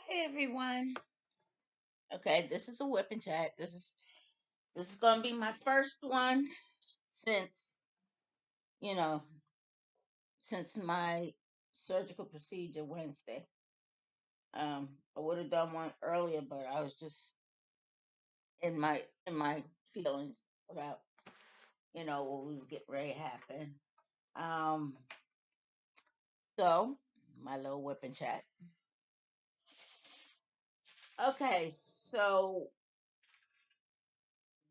Hey everyone. Okay, this is a whip and chat. This is gonna be my first one since you know since my surgical procedure Wednesday. I would have done one earlier, but I was just in my feelings about what was getting ready to happen. Um, so my little whip and chat. Okay, so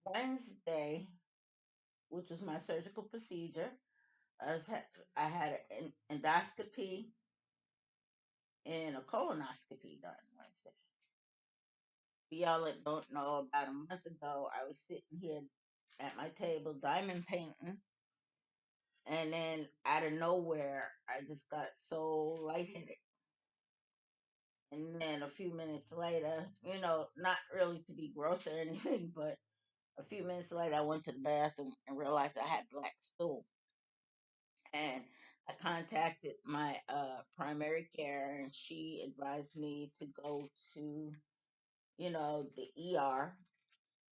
Wednesday, which was my surgical procedure, I had an endoscopy and a colonoscopy done Wednesday. For y'all that don't know, about a month ago, I was sitting here at my table diamond painting, and then out of nowhere, I just got so lightheaded. And then a few minutes later, not really to be gross or anything, but a few minutes later, I went to the bathroom and realized I had black stool. And I contacted my primary care, and she advised me to go to, the ER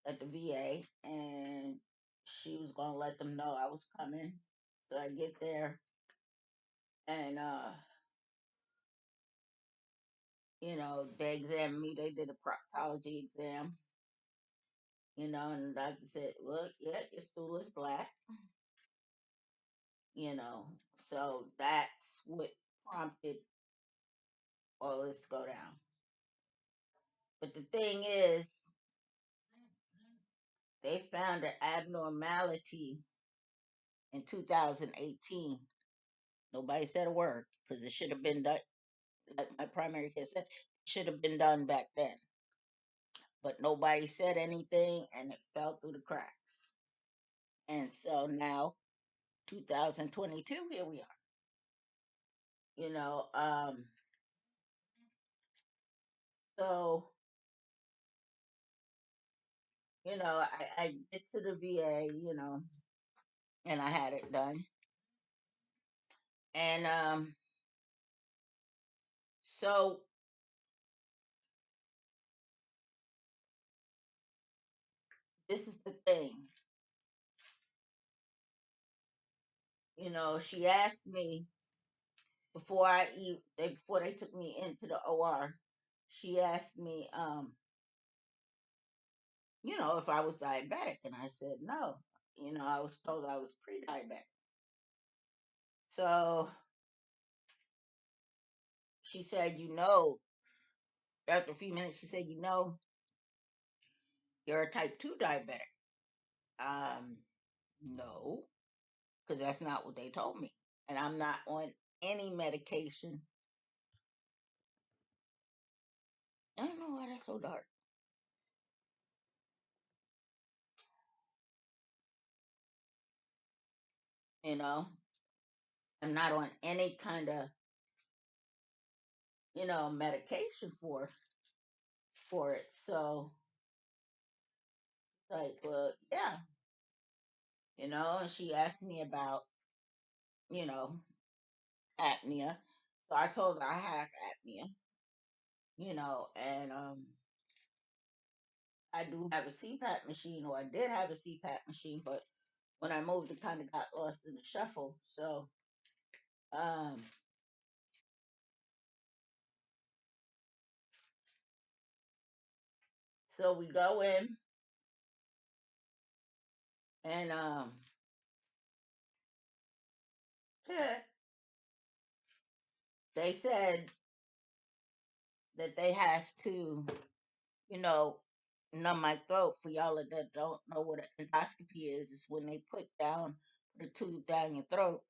at the VA, and she was gonna let them know I was coming. So I get there, and they examined me. They did a proctology exam, and the doctor said, "Look, yeah, your stool is black." You know, so that's what prompted all this to go down. But the thing is, they found an abnormality in 2018. Nobody said a word because it should have been done, like my primary care said, it should have been done back then. But nobody said anything and it fell through the cracks. And so now, 2022, here we are. You know, um, so, I get to the VA, and I had it done. And so this is the thing. She asked me before they took me into the OR, she asked me, if I was diabetic, and I said no. I was told I was pre-diabetic. So she said, after a few minutes, she said, you're a type 2 diabetic. Um, no, because that's not what they told me. And I'm not on any medication. I don't know why that's so dark. You know, I'm not on any kind of, medication for it. So, like, well, yeah, and she asked me about, you know, apnea. So I told her I have apnea, and I do have a CPAP machine, or I did have a CPAP machine, but when I moved, it kind of got lost in the shuffle. Um, so we go in, and they said that they have to, you know, numb my throat. For y'all that don't know what an endoscopy is when they put a tube down your throat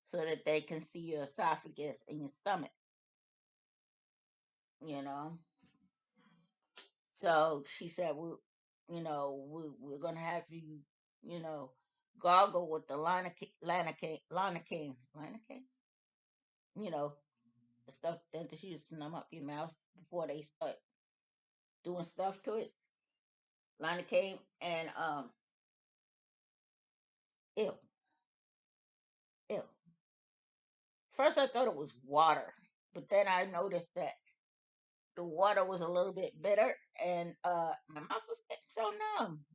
so that they can see your esophagus and your stomach, you know. So she said, we're gonna have you, you know, gargle with the lidocaine, you know, the stuff dentists use to numb up your mouth before they start doing stuff to it. Lidocaine and ew, ew. First I thought it was water, but then I noticed that the water was a little bit bitter, and my mouth was getting so numb.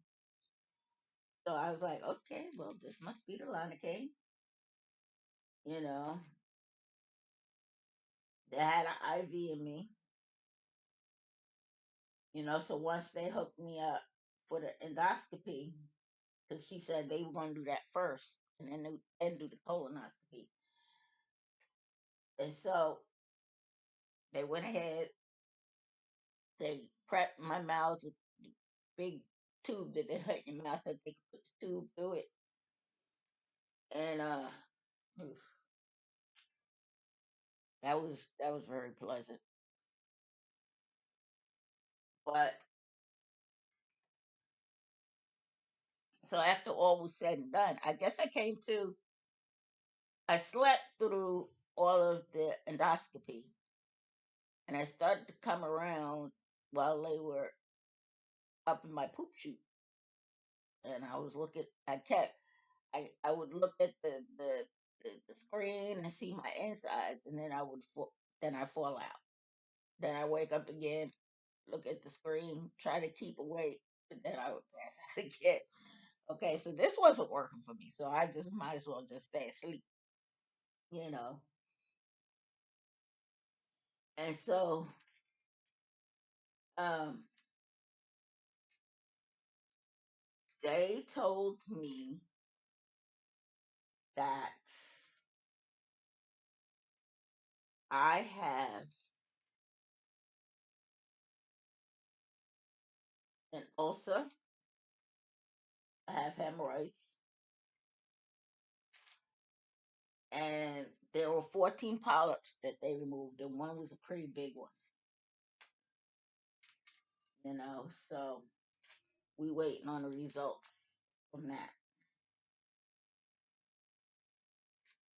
So I was like, okay, well, this must be the lidocaine. You know, they had an IV in me. So once they hooked me up for the endoscopy, because she said they were going to do that first, and then do the colonoscopy. And so they went ahead. They prepped my mouth with the big tube that they hurt your mouth so they could put the tube through it. And that was very pleasant. But so after all was said and done, I guess I slept through all of the endoscopy, and I started to come around while they were up in my poop chute. And I was looking, I would look at the screen and see my insides, and then then I fall out. Then I wake up again, look at the screen, try to keep awake, but then I would pass out again. Okay, so this wasn't working for me, so I just might as well just stay asleep, you know. And so, um, they told me that I have an ulcer, I have hemorrhoids, and there were 14 polyps that they removed, and one was a pretty big one, So we waiting on the results from that,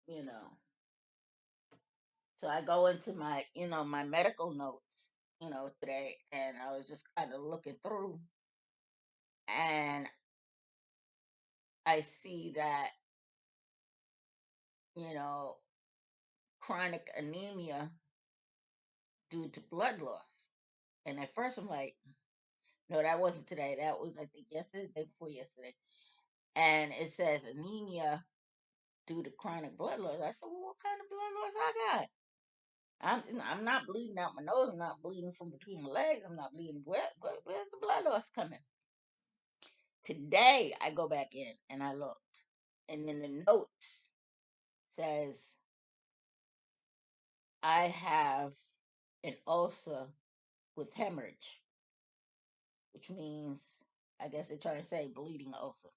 you know. So I go into my medical notes, today, and I was just kind of looking through, and I see that, you know, chronic anemia due to blood loss. And at first I'm like, no, that wasn't today. That was, I think, yesterday, the day before yesterday. And it says anemia due to chronic blood loss. I said, well, what kind of blood loss I got? I'm not bleeding out my nose. I'm not bleeding from between my legs. I'm not bleeding. Where's the blood loss coming? Today I go back in and I looked, and then the notes says I have an ulcer with hemorrhage, which means I guess they're trying to say bleeding ulcer.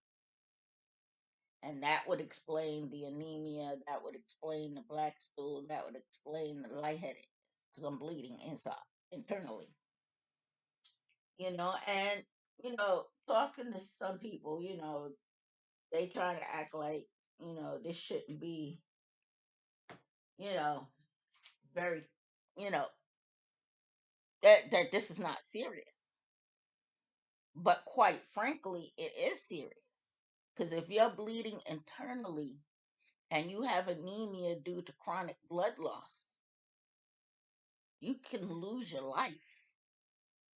And that would explain the anemia, that would explain the black stool, that would explain the lightheaded, because I'm bleeding internally. And talking to some people, they trying to act like, this shouldn't be, you know, very, you know, that this is not serious. But quite frankly, it is serious. Because if you're bleeding internally and you have anemia due to chronic blood loss, you can lose your life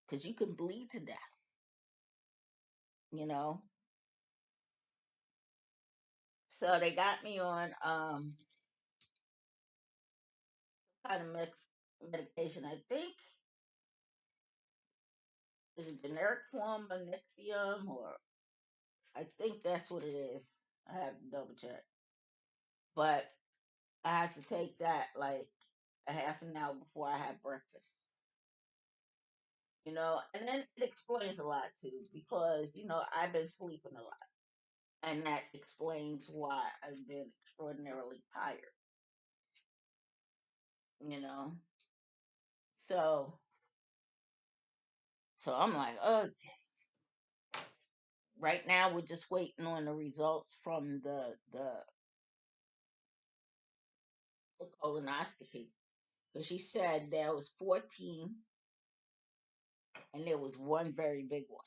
because you can bleed to death, you know. So they got me on kind of mixed medication. I think is a generic form of Nexium, or I think that's what it is. I have to double check. But I have to take that like a half an hour before I have breakfast. And then it explains a lot too, because I've been sleeping a lot, and that explains why I've been extraordinarily tired. You know, so I'm like, oh, right now we're just waiting on the results from the colonoscopy, because she said there was 14 and there was one very big one.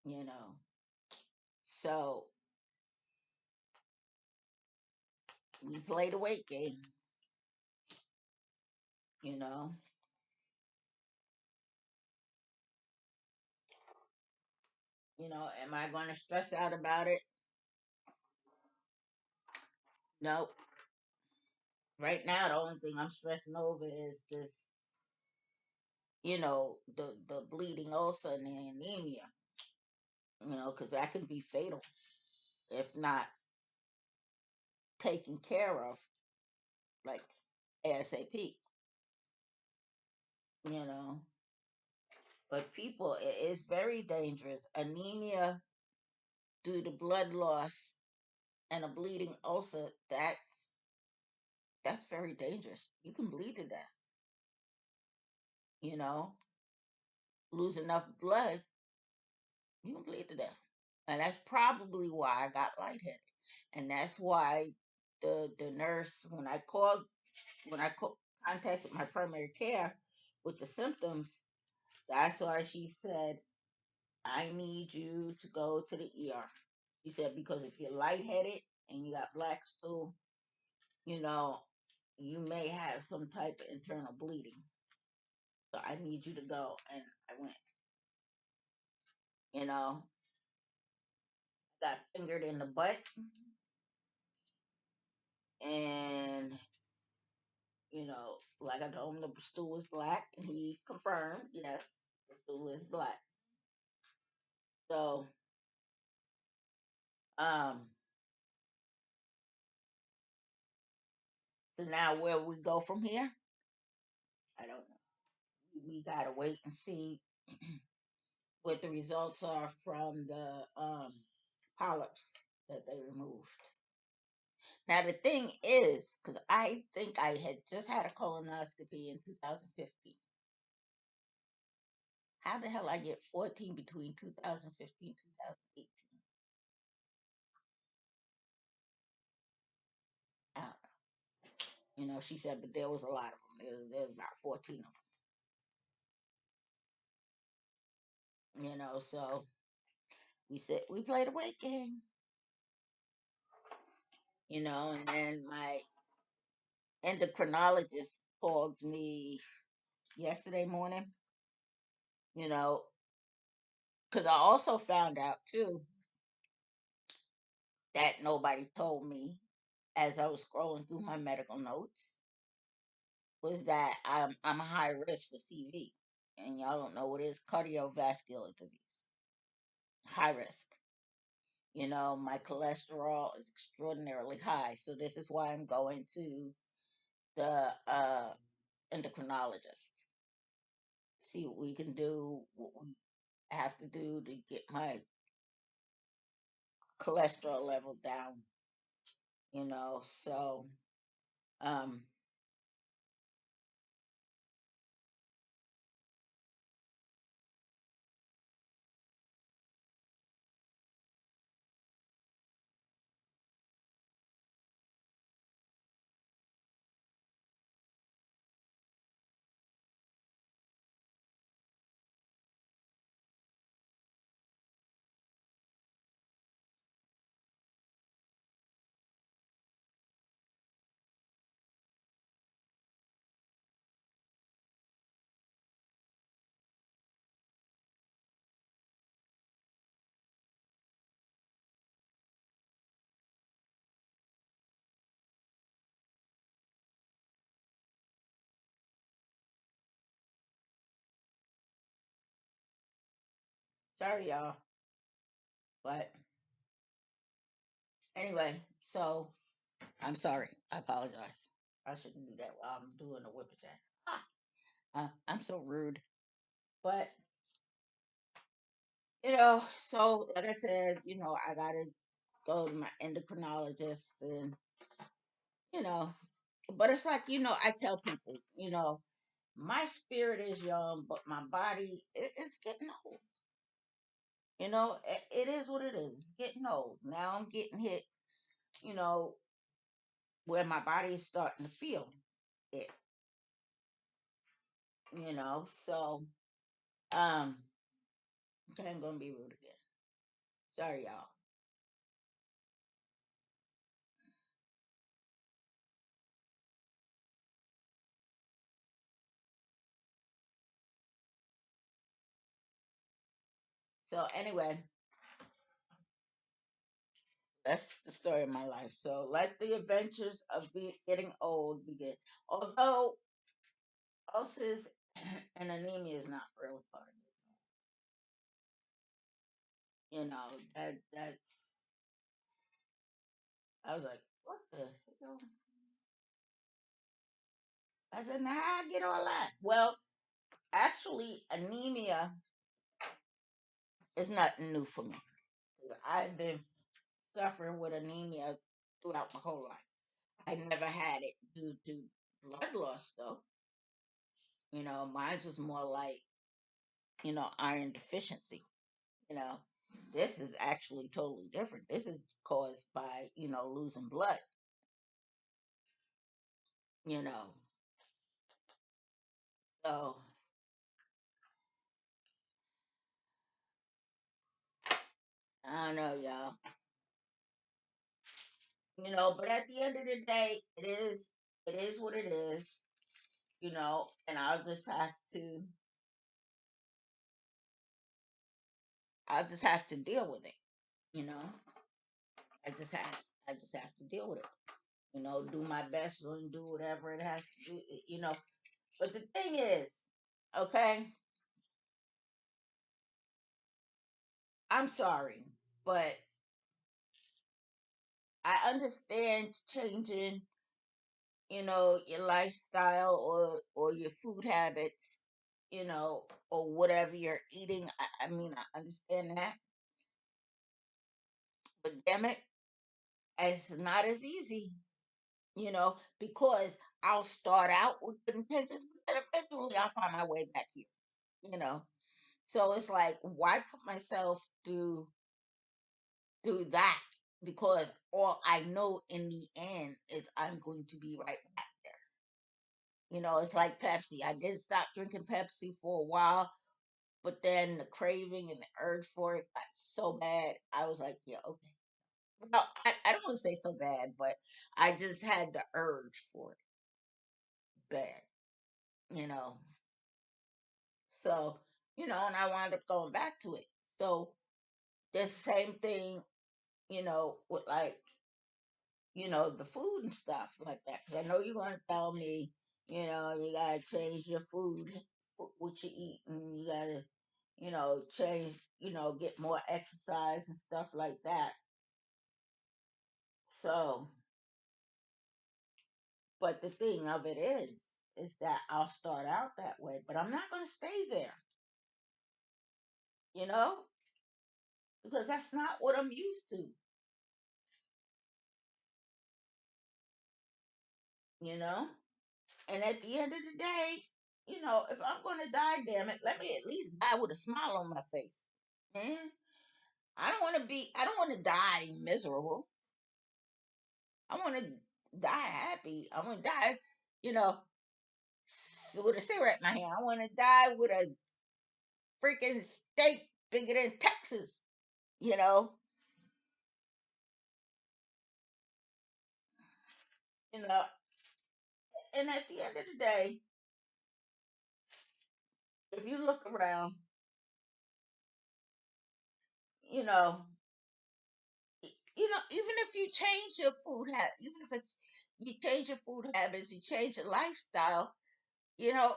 You know, so we played a weight game. You know, Am I going to stress out about it? Nope. Right now, the only thing I'm stressing over is this, the bleeding ulcer and the anemia, because that can be fatal if not taken care of, like ASAP, you know. But people, it's very dangerous. Anemia due to blood loss and a bleeding ulcer, that's very dangerous. You can bleed to death, you know. Lose enough blood, you can bleed to death. And that's probably why I got lightheaded. And that's why the nurse, when I contacted my primary care with the symptoms, that's why she said, I need you to go to the ER. She said, because if you're lightheaded and you got black stool, you know, you may have some type of internal bleeding. So I need you to go. And I went, you know, got fingered in the butt, and like I told him, the stool was black, and he confirmed, yes, the stool is black. So, um, so now where we go from here, I don't know. We gotta wait and see what the results are from the polyps that they removed. Now the thing is, because I think I had just had a colonoscopy in 2015. How the hell I get 14 between 2015 2018? I don't know. She said, but there was a lot of them. There was about 14 of them. So we played a weight game. And then my endocrinologist called me yesterday morning. You know, because I also found out too that nobody told me as I was scrolling through my medical notes was that I'm a high risk for CV, and y'all don't know what it is, cardiovascular disease, high risk. My cholesterol is extraordinarily high, so this is why I'm going to the endocrinologist. See what we can do, what we have to do to get my cholesterol level down. So um sorry y'all, but anyway, so I'm sorry. I apologize. I shouldn't do that while I'm doing a whip attack. I'm so rude. But, so like I said, I gotta go to my endocrinologist and, you know, but it's like, I tell people, my spirit is young, but my body is getting old. It is what it is. It's getting old. Now I'm getting hit, you know, where my body is starting to feel it, so um okay, I'm gonna be rude again. Sorry, y'all. So anyway, That's the story of my life. So let the adventures of getting old begin. Although ulcers and anemia is not really part of it. That's. I was like, what the hell? I said, now how I get all that? Well, actually, anemia is nothing new for me. I've been suffering with anemia throughout my whole life. I never had it due to blood loss, though. Mine was more like, iron deficiency. You know, this is actually totally different. This is caused by, losing blood, you know. So I don't know, y'all. But at the end of the day, it is what it is, and I'll just have to deal with it, you know. I just have to deal with it. Do my best and do whatever it has to do. But the thing is, okay, I'm sorry, but I understand changing, your lifestyle or your food habits, or whatever you're eating. I mean, I understand that, but damn it, it's not as easy, because I'll start out with good intentions, but then eventually I'll find my way back here, you know. So it's like, why put myself through that? Because all I know in the end is I'm going to be right back there. It's like Pepsi. I did stop drinking Pepsi for a while, but then the craving and the urge for it got so bad. I was like, yeah, okay. Well, I don't want to say so bad, but I just had the urge for it bad, you know. So, and I wound up going back to it. So, the same thing, with like, the food and stuff like that. 'Cause I know you're going to tell me, you got to change your food, what you eat, and you got to, change, get more exercise and stuff like that. So, but the thing of it is that I'll start out that way, but I'm not going to stay there, you know, because that's not what I'm used to, you know. And at the end of the day, if I'm going to die, damn it, let me at least die with a smile on my face. Man, I don't want to die miserable. I want to die happy. I want to die, you know, with a cigarette in my hand. I want to die with a freaking steak bigger than Texas, you know, you know. And at the end of the day, if you look around, you know, even if you change your food habit, even if it's you change your food habits, you change your lifestyle, you know,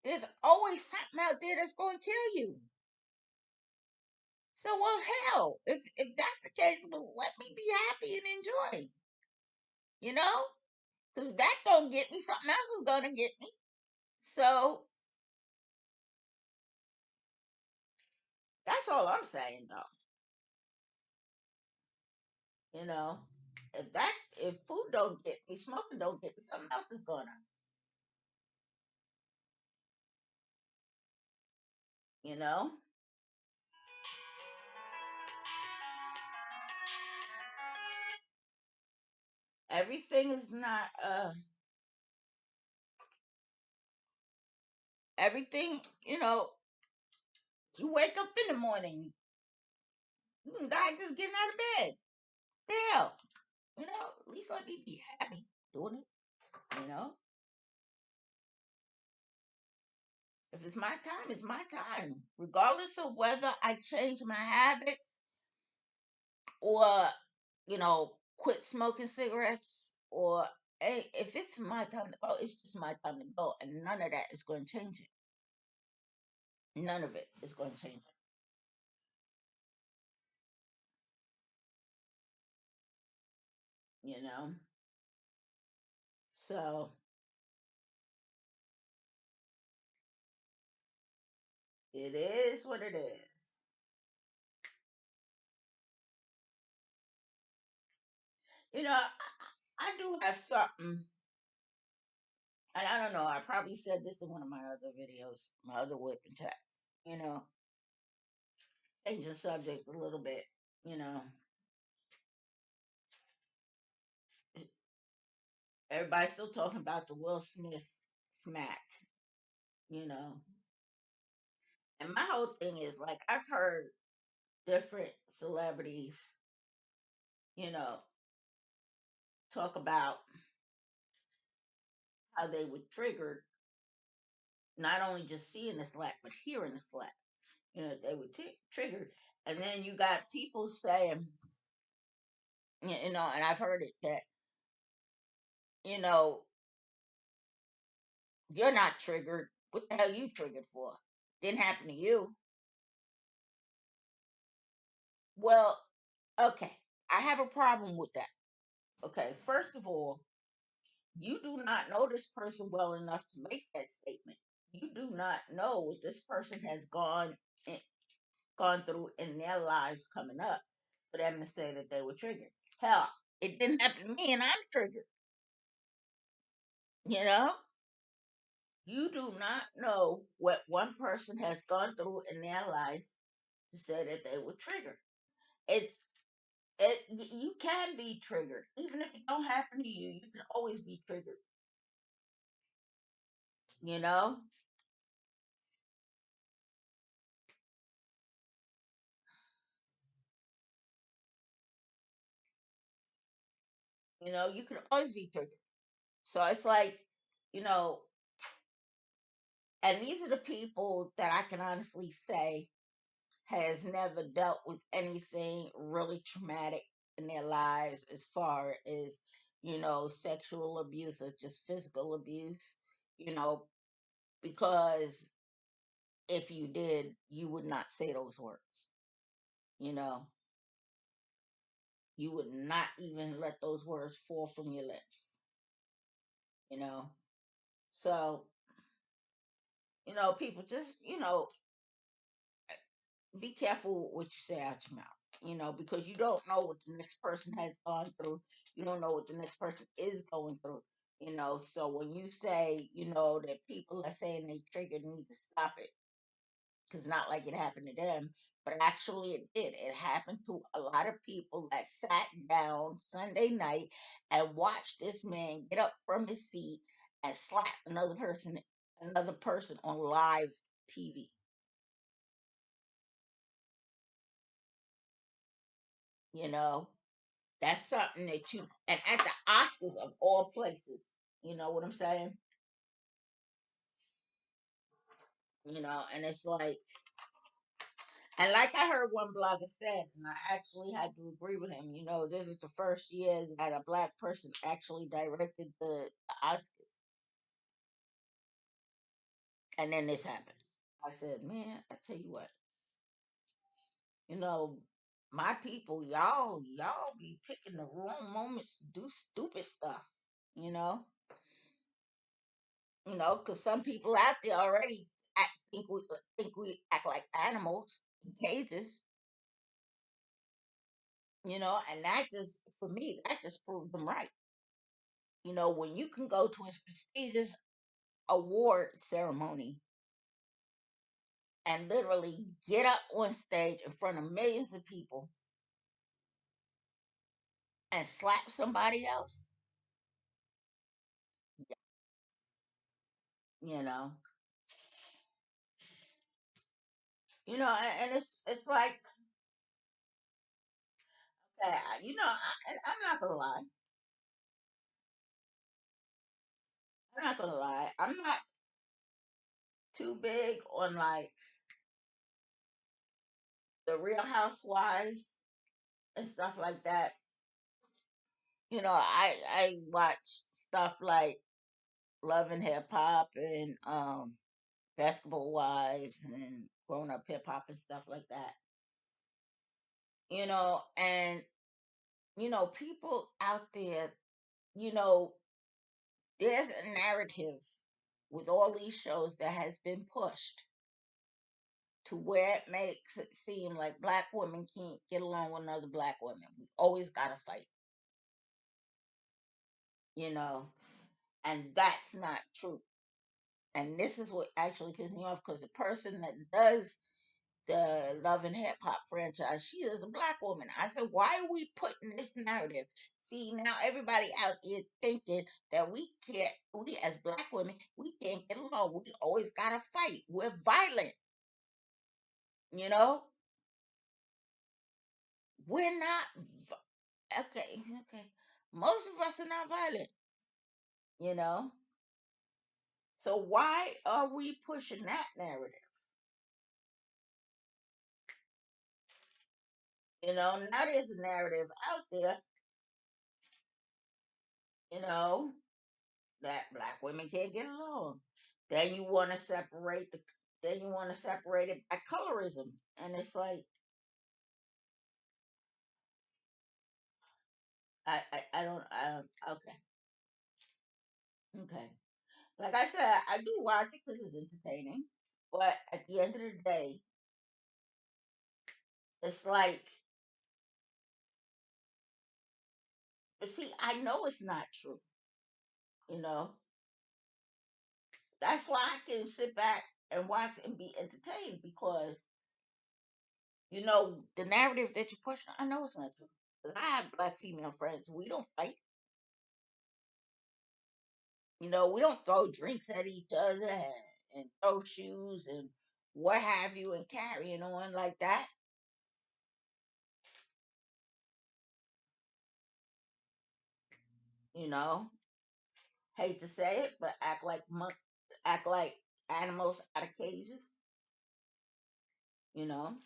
there's always something out there that's going to kill you. So, well, hell, if that's the case, well, let me be happy and enjoy, you know, because that don't get me, something else is gonna get me. So that's all I'm saying, though. You know, if food don't get me, smoking don't get me, something else is gonna. You know, everything is not everything. You wake up in the morning, you can die just getting out of bed. The hell, at least let me be happy doing it. If it's my time, it's my time. Regardless of whether I change my habits or quit smoking cigarettes, or hey, if it's my time to go, it's just my time to go, and none of that is going to change it. None of it is going to change it. So it is what it is. I do have something, and I don't know. I probably said this in one of my other videos, my other whip and chat. You know, change the subject a little bit. You know, everybody's still talking about the Will Smith smack. You know, and my whole thing is like I've heard different celebrities, you know, talk about how they were triggered, not only just seeing the slap but hearing the slap. They were triggered, and then you got people saying, and I've heard it that you know you're not triggered. What the hell you triggered for? Didn't happen to you. Well, okay, I have a problem with that. Okay, first of all, you do not know this person well enough to make that statement. You do not know what this person has gone through in their lives coming up for them to say that they were triggered. Hell, it didn't happen to me and I'm triggered. You know? You do not know what one person has gone through in their life to say that they were triggered. It you can be triggered. Even if it don't happen to you, you can always be triggered. You know? You can always be triggered. So it's like, you know, and these are the people that I can honestly say has never dealt with anything really traumatic in their lives as far as, sexual abuse or just physical abuse, you know, because if you did, you would not say those words, you know, you would not even let those words fall from your lips, you know. So, people just, be careful what you say out your mouth, because you don't know what the next person has gone through. You don't know what the next person is going through, So when you say, that people are saying they triggered need to stop it, because not like it happened to them, but actually it did. It happened to a lot of people that sat down Sunday night and watched this man get up from his seat and slap another person on live TV. You know, That's something that and at the Oscars of all places, you know what I'm saying? And it's like, and like I heard one blogger said, and I actually had to agree with him, this is the first year that a black person actually directed the Oscars. And then this happens. I said, man, I tell you what, you know, my people, y'all be picking the wrong moments to do stupid stuff, you know? Because some people out there already think we act like animals in cages, and that just for me that just proves them right. When you can go to a prestigious award ceremony and literally get up on stage in front of millions of people and slap somebody else, you know, and it's like, and I'm not gonna lie, I'm not too big on like the Real Housewives and stuff like that. I watch stuff like Love and Hip Hop and Basketball Wives and Grown Up Hip Hop and stuff like that. And people out there, you know, there's a narrative with all these shows that has been pushed to where it makes it seem like black women can't get along with other black women. We always gotta fight, you know, and that's not true. And this is what actually pissed me off because the person that does the Love and Hip Hop franchise, she is a black woman. I said, why are we putting this narrative? See, now everybody out there thinking that we as black women, we can't get along. We always gotta fight. We're violent, you know? We're not, okay, okay. Most of us are not violent, you know? So why are we pushing that narrative? Now there's a narrative out there, you know, that black women can't get along. Then you want to separate it by colorism, and it's like I don't okay, okay. Like I said, I do watch it because it's entertaining, but at the end of the day, it's like, but see, I know it's not true. You know, that's why I can sit back and watch and be entertained because the narrative that you're pushing. I know it's not true. 'Cause I have black female friends. We don't fight. We don't throw drinks at each other and throw shoes and what have you and carrying on like that. You know, hate to say it, but act like animals out of cages. You know,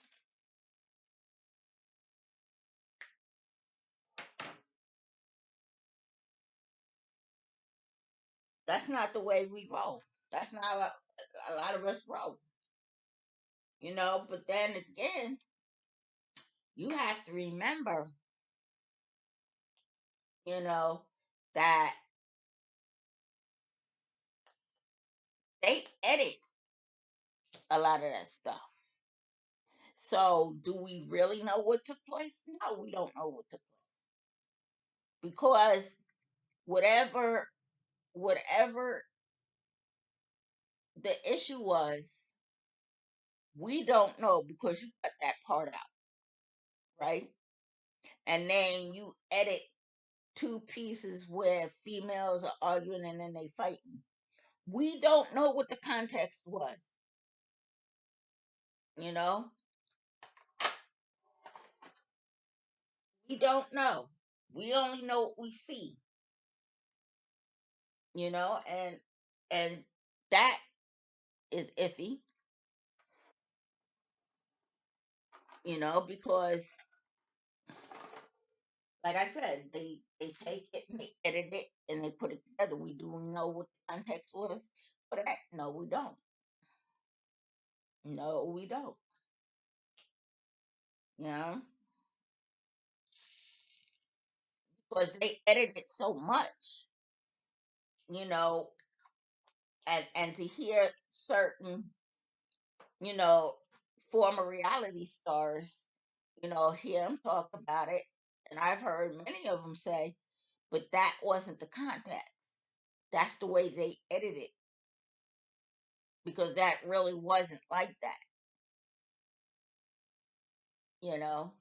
that's not the way we roll. That's not a lot of us roll. But then again, you have to remember, you know, that they edit a lot of that stuff. So, do we really know what took place? No, we don't know what took place because whatever whatever the issue was, we don't know because you cut that part out, right? And then you edit two pieces where females are arguing and then they fighting. We don't know what the context was, you know? We don't know. We only know what we see, and that is iffy, because like I said, they take it and they edit it and they put it together. We do know what the context was for that. No, we don't. No, we don't. You know, because they edit it so much, you know, and to hear certain, you know, former reality stars, hear them talk about it, and I've heard many of them say, but that wasn't the context. That's the way they edited it because that really wasn't like that, you know,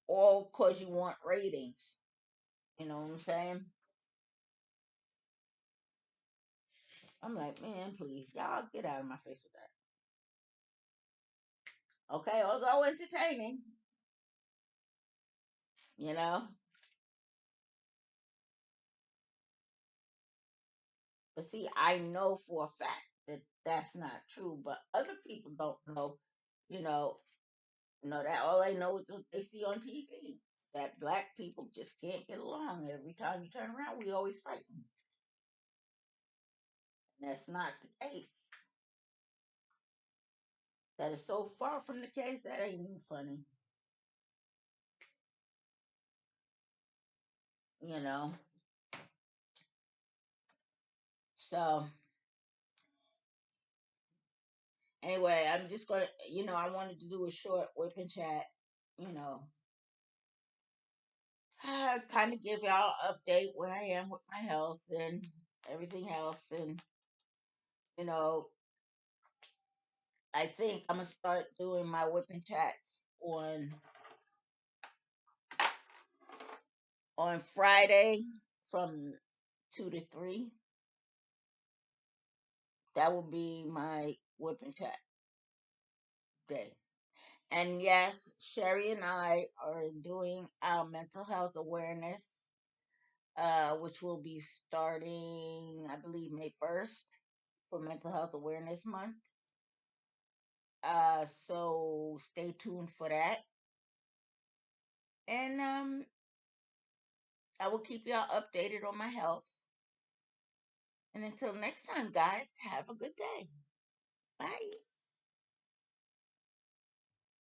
all because you want ratings. You know what I'm saying? I'm like, man, please, y'all get out of my face with that. Okay, although entertaining, you know, but see, I know for a fact that that's not true, but other people don't know, you know, that all they know is what they see on TV. that black people just can't get along. Every time you turn around, we always fighting. And that's not the case. That is so far from the case that ain't even funny. You know. So anyway, I'm just gonna, I wanted to do a short whip and chat. You know, kind of give y'all an update where I am with my health and everything else, and you know, I think I'm gonna start doing my whip and chats on Friday from 2 to 3. That will be my whip and chat day. And yes, Sherry and I are doing our mental health awareness, which will be starting, I believe, May 1st for Mental Health Awareness Month. So stay tuned for that. And I will keep y'all updated on my health. And until next time, guys, have a good day. Bye.